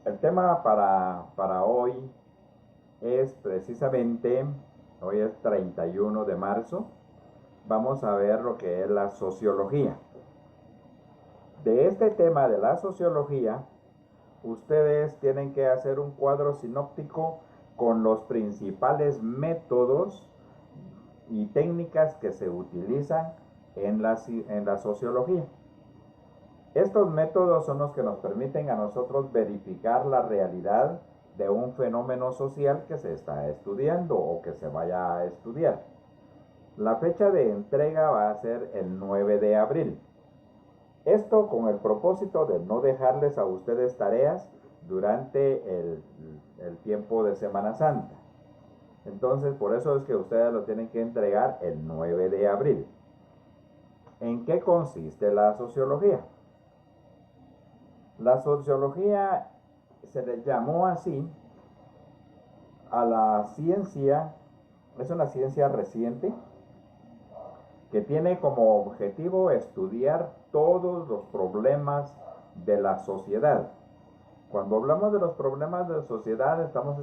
El tema para hoy es precisamente, hoy es 31 de marzo, vamos a ver lo que es la sociología. De este tema de la sociología, ustedes tienen que hacer un cuadro sinóptico con los principales métodos y técnicas que se utilizan en la sociología. Estos métodos son los que nos permiten a nosotros verificar la realidad de un fenómeno social que se está estudiando o que se vaya a estudiar. La fecha de entrega va a ser el 9 de abril. Esto con el propósito de no dejarles a ustedes tareas durante el tiempo de Semana Santa. Entonces, por eso es que ustedes lo tienen que entregar el 9 de abril. ¿En qué consiste la sociología? La sociología se le llamó así a la ciencia, es una ciencia reciente que tiene como objetivo estudiar todos los problemas de la sociedad. Cuando hablamos de los problemas de la sociedad, estamos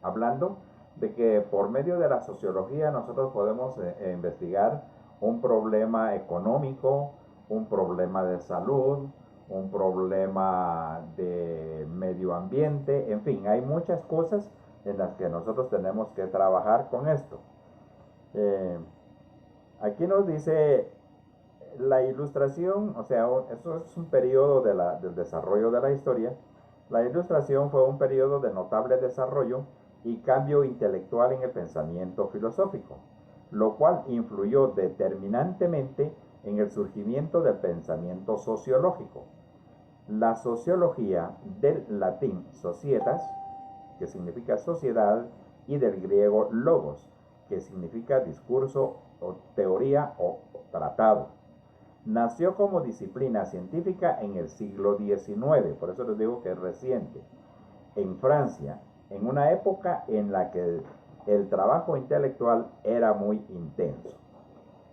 hablando de que por medio de la sociología nosotros podemos investigar un problema económico, un problema de salud, un problema de medio ambiente, en fin, hay muchas cosas en las que nosotros tenemos que trabajar con esto. Aquí nos dice la ilustración, o sea, eso es un periodo del desarrollo de la historia. La ilustración fue un periodo de notable desarrollo y cambio intelectual en el pensamiento filosófico, lo cual influyó determinantemente en el surgimiento del pensamiento sociológico. La sociología, del latín societas, que significa sociedad, y del griego logos, que significa discurso o teoría o tratado. Nació como disciplina científica en el siglo XIX, por eso les digo que es reciente, en Francia, en una época en la que el trabajo intelectual era muy intenso.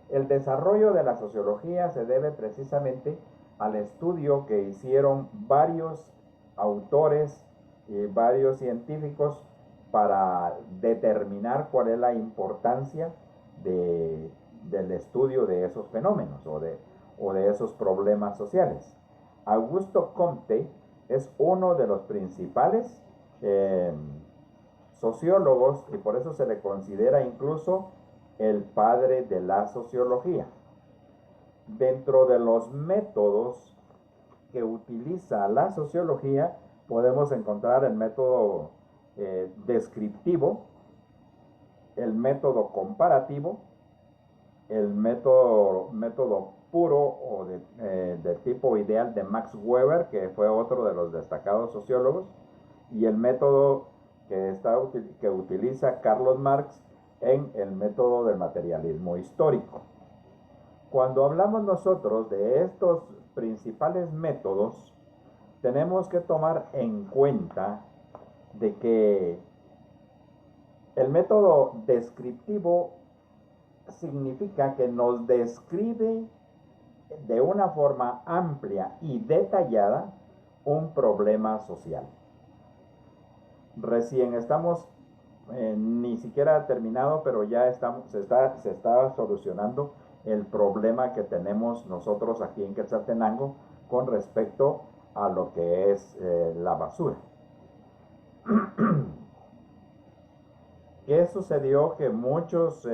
El desarrollo de la sociología se debe precisamente al estudio que hicieron varios autores y varios científicos para determinar cuál es la importancia del estudio de esos fenómenos o de esos problemas sociales. Augusto Comte es uno de los principales sociólogos y por eso se le considera incluso el padre de la sociología. Dentro de los métodos que utiliza la sociología podemos encontrar el método descriptivo, el método comparativo, el método puro o de tipo ideal de Max Weber, que fue otro de los destacados sociólogos, y el método que utiliza Carlos Marx en el método del materialismo histórico. Cuando hablamos nosotros de estos principales métodos, tenemos que tomar en cuenta de que el método descriptivo significa que nos describe de una forma amplia y detallada un problema social. Recién estamos, ni siquiera terminado, pero ya se está solucionando el problema que tenemos nosotros aquí en Quetzaltenango con respecto a lo que es la basura. ¿Qué sucedió? Que muchos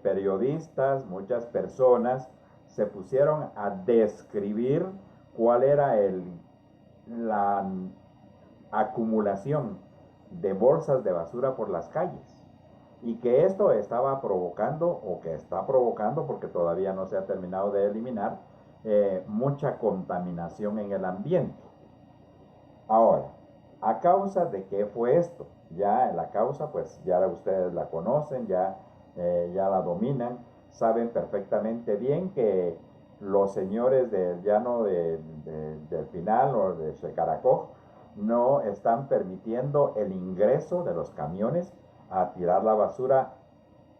periodistas, muchas personas se pusieron a describir cuál era la acumulación de bolsas de basura por las calles y que esto estaba provocando o que está provocando, porque todavía no se ha terminado de eliminar, mucha contaminación en el ambiente. Ahora, ¿a causa de qué fue esto? Ya la causa, pues ya ustedes la conocen, ya la dominan, saben perfectamente bien que los señores del llano del Pinal o de Xecaracoj no están permitiendo el ingreso de los camiones a tirar la basura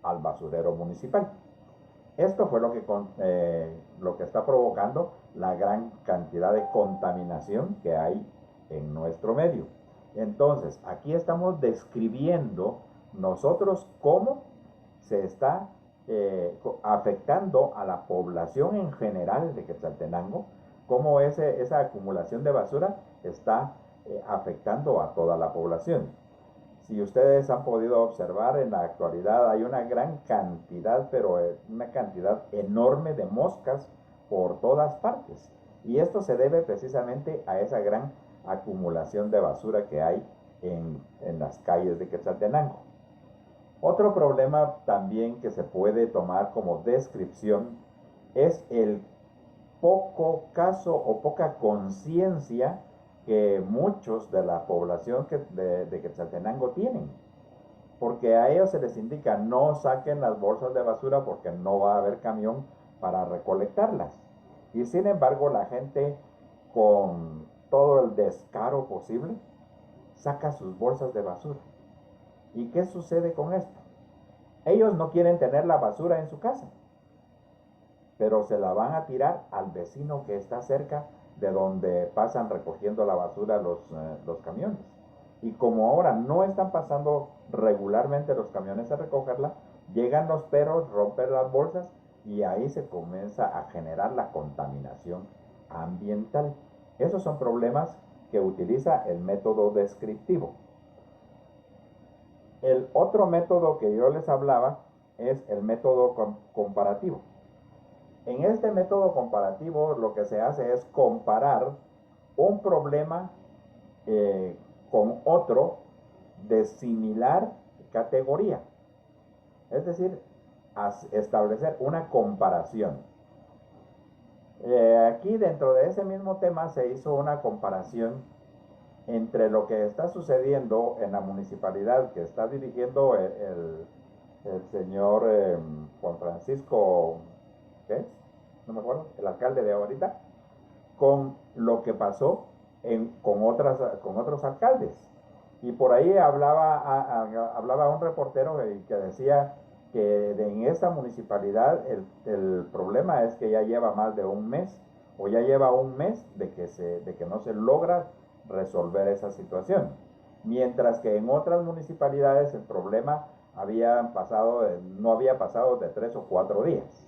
al basurero municipal. Esto fue lo que está provocando la gran cantidad de contaminación que hay en nuestro medio. Entonces, aquí estamos describiendo nosotros cómo se está afectando a la población en general de Quetzaltenango, cómo esa acumulación de basura está afectando a toda la población. Si ustedes han podido observar, en la actualidad hay una gran cantidad, pero una cantidad enorme de moscas por todas partes. Y esto se debe precisamente a esa gran acumulación de basura que hay en las calles de Quetzaltenango. Otro problema también que se puede tomar como descripción es el poco caso o poca conciencia que muchos de la población de Quetzaltenango tienen. Porque a ellos se les indica no saquen las bolsas de basura porque no va a haber camión para recolectarlas. Y sin embargo la gente, con todo el descaro posible, saca sus bolsas de basura. ¿Y qué sucede con esto? Ellos no quieren tener la basura en su casa, pero se la van a tirar al vecino que está cerca de donde pasan recogiendo la basura los camiones. Y como ahora no están pasando regularmente los camiones a recogerla, llegan los perros, rompen las bolsas y ahí se comienza a generar la contaminación ambiental. Esos son problemas que utiliza el método descriptivo. El otro método que yo les hablaba es el método comparativo. En este método comparativo lo que se hace es comparar un problema con otro de similar categoría. Es decir, establecer una comparación. Aquí dentro de ese mismo tema se hizo una comparación entre lo que está sucediendo en la municipalidad que está dirigiendo el señor Juan Francisco, ¿qué es? No me acuerdo, el alcalde de ahorita, con lo que pasó con otros alcaldes. Y por ahí hablaba un reportero que decía que en esta municipalidad el problema es que ya lleva más de un mes, o ya lleva un mes de que no se logra resolver esa situación. Mientras que en otras municipalidades el problema no había pasado de 3 o 4 días.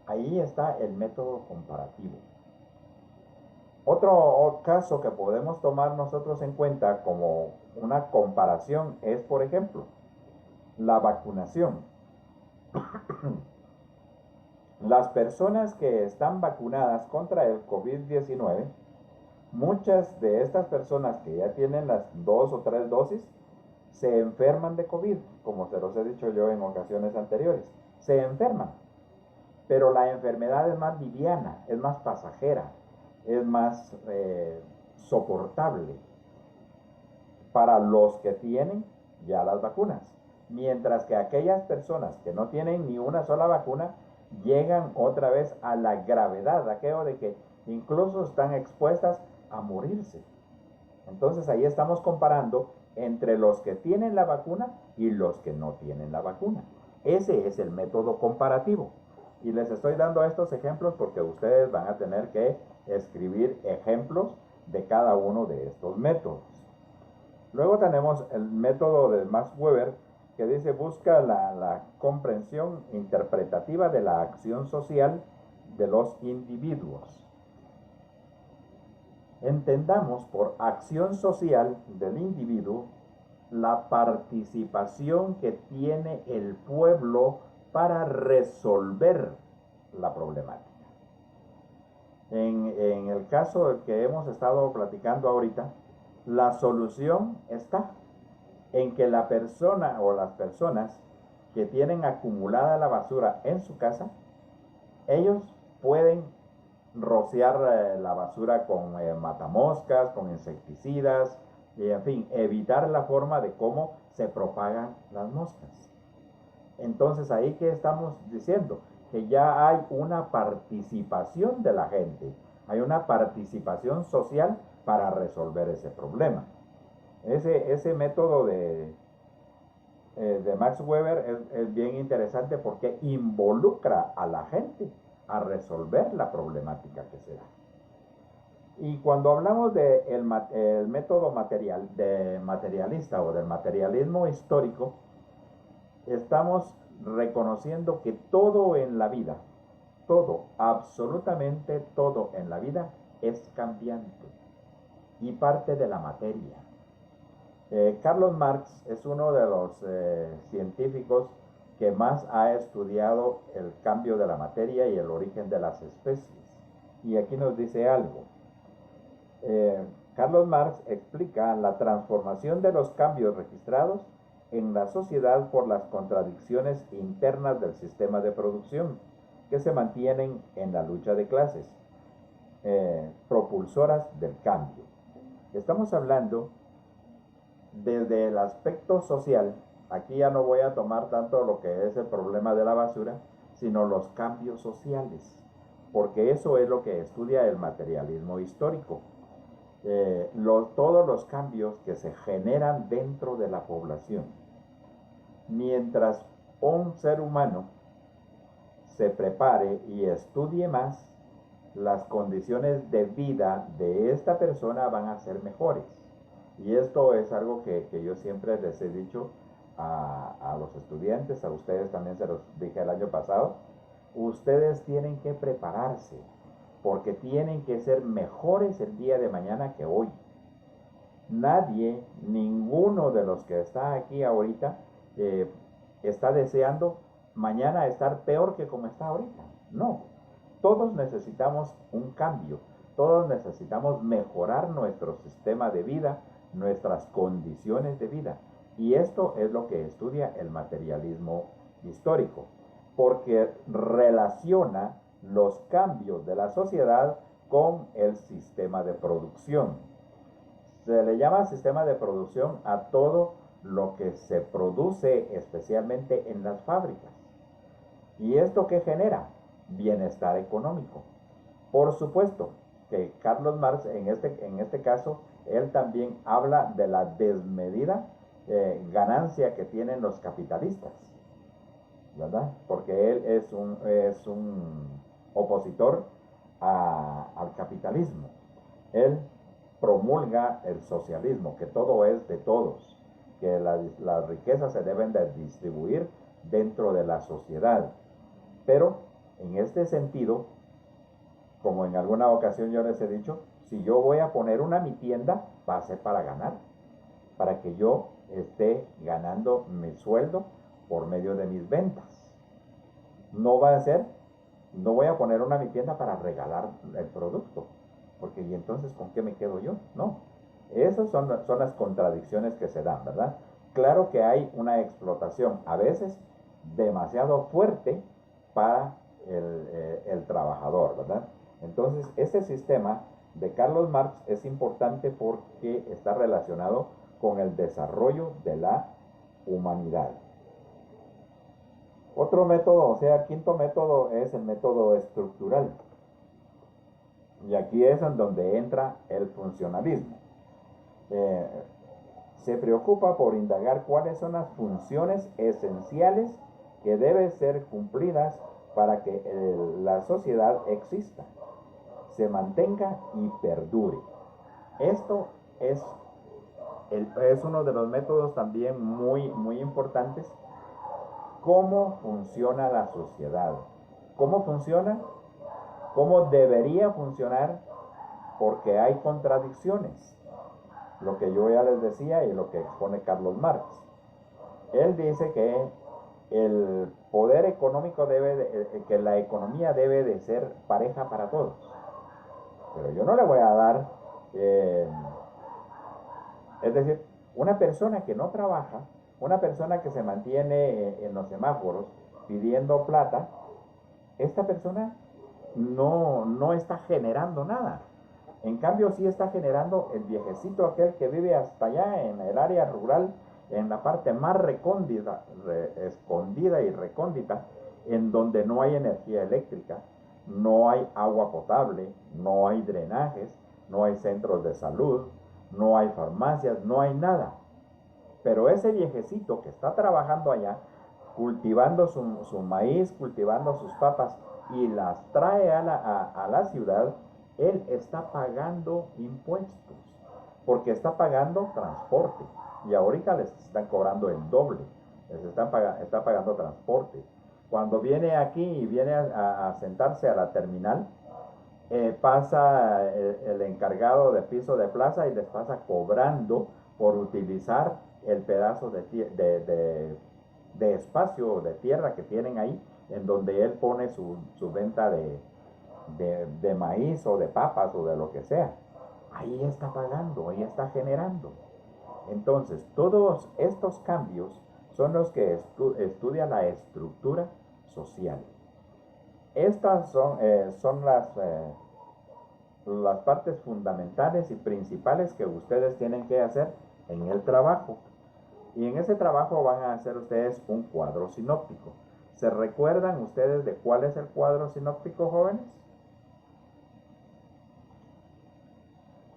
Ahí está el método comparativo. Otro caso que podemos tomar nosotros en cuenta como una comparación es, por ejemplo, la vacunación. Las personas que están vacunadas contra el COVID-19, muchas de estas personas que ya tienen las 2 o 3 dosis, se enferman de COVID, como se los he dicho yo en ocasiones anteriores. Se enferman, pero la enfermedad es más liviana, es más pasajera, es más soportable para los que tienen ya las vacunas. Mientras que aquellas personas que no tienen ni una sola vacuna llegan otra vez a la gravedad, aquello de que incluso están expuestas a morirse. Entonces ahí estamos comparando entre los que tienen la vacuna y los que no tienen la vacuna. Ese es el método comparativo. Y les estoy dando estos ejemplos porque ustedes van a tener que escribir ejemplos de cada uno de estos métodos. Luego tenemos el método de Max Weber, que dice busca la comprensión interpretativa de la acción social de los individuos. Entendamos por acción social del individuo la participación que tiene el pueblo para resolver la problemática. En el caso que hemos estado platicando ahorita, la solución está en que la persona o las personas que tienen acumulada la basura en su casa, ellos pueden rociar la basura con matamoscas, con insecticidas, y en fin, evitar la forma de cómo se propagan las moscas. Entonces ahí que estamos diciendo que ya hay una participación de la gente, hay una participación social para resolver ese problema. Ese método de Max Weber es bien interesante porque involucra a la gente a resolver la problemática que se da. Y cuando hablamos de el método materialista o del materialismo histórico, estamos reconociendo que todo en la vida, todo, absolutamente todo en la vida es cambiante y parte de la materia. Carlos Marx es uno de los científicos que más ha estudiado el cambio de la materia y el origen de las especies. Y aquí nos dice algo. Carlos Marx explica la transformación de los cambios registrados en la sociedad por las contradicciones internas del sistema de producción que se mantienen en la lucha de clases, propulsoras del cambio. Estamos hablando desde el aspecto social. Aquí ya no voy a tomar tanto lo que es el problema de la basura, sino los cambios sociales, porque eso es lo que estudia el materialismo histórico. Todos los cambios que se generan dentro de la población. Mientras un ser humano se prepare y estudie más, las condiciones de vida de esta persona van a ser mejores. Y esto es algo que yo siempre les he dicho a los estudiantes, a ustedes también se los dije el año pasado. Ustedes tienen que prepararse, porque tienen que ser mejores el día de mañana que hoy. Nadie, ninguno de los que está aquí ahorita, está deseando mañana estar peor que como está ahorita. No, todos necesitamos un cambio, todos necesitamos mejorar nuestro sistema de vida, nuestras condiciones de vida. Y esto es lo que estudia el materialismo histórico, porque relaciona los cambios de la sociedad con el sistema de producción. Se le llama sistema de producción a todo lo que se produce especialmente en las fábricas. ¿Y esto qué genera? Bienestar económico. Por supuesto que Carlos Marx en este caso, él también habla de la desmedida ganancia que tienen los capitalistas, ¿verdad? Porque él es un opositor al capitalismo. Él promulga el socialismo, que todo es de todos, que las riquezas se deben de distribuir dentro de la sociedad. Pero en este sentido, como en alguna ocasión yo les he dicho, si yo voy a poner mi tienda, va a ser para ganar, para que yo esté ganando mi sueldo por medio de mis ventas. No va a ser, no voy a poner mi tienda para regalar el producto, porque ¿y entonces con qué me quedo yo? No, esas son las contradicciones que se dan, ¿verdad? Claro que hay una explotación, a veces demasiado fuerte para el trabajador, ¿verdad? Entonces, ese sistema de Carlos Marx es importante porque está relacionado con el desarrollo de la humanidad. Otro método, o sea, el quinto método es el método estructural. Y aquí es en donde entra el funcionalismo. Se preocupa por indagar cuáles son las funciones esenciales que deben ser cumplidas para que la sociedad exista, se mantenga y perdure. Esto es uno de los métodos también muy, muy importantes. ¿Cómo funciona la sociedad? ¿Cómo funciona? ¿Cómo debería funcionar? Porque hay contradicciones. Lo que yo ya les decía y lo que expone Carlos Marx. Él dice que el poder económico que la economía debe de ser pareja para todos. Pero yo no le voy a dar, es decir, una persona que no trabaja, una persona que se mantiene en los semáforos pidiendo plata, esta persona no está generando nada. En cambio, sí está generando el viejecito aquel que vive hasta allá en el área rural, en la parte más escondida y recóndita, en donde no hay energía eléctrica, no hay agua potable, no hay drenajes, no hay centros de salud, no hay farmacias, no hay nada. Pero ese viejecito que está trabajando allá, cultivando su maíz, cultivando sus papas y las trae a la ciudad, él está pagando impuestos, porque está pagando transporte. Y ahorita les están cobrando el doble, está pagando transporte. Cuando viene aquí y viene a sentarse a la terminal, pasa el encargado de piso de plaza y les pasa cobrando por utilizar el pedazo de espacio de tierra que tienen ahí, en donde él pone su venta de maíz o de papas o de lo que sea. Ahí está pagando, ahí está generando. Entonces, todos estos cambios son los que estudia la estructura social. Estas son las partes fundamentales y principales que ustedes tienen que hacer en el trabajo. Y en ese trabajo van a hacer ustedes un cuadro sinóptico. ¿Se recuerdan ustedes de cuál es el cuadro sinóptico, jóvenes?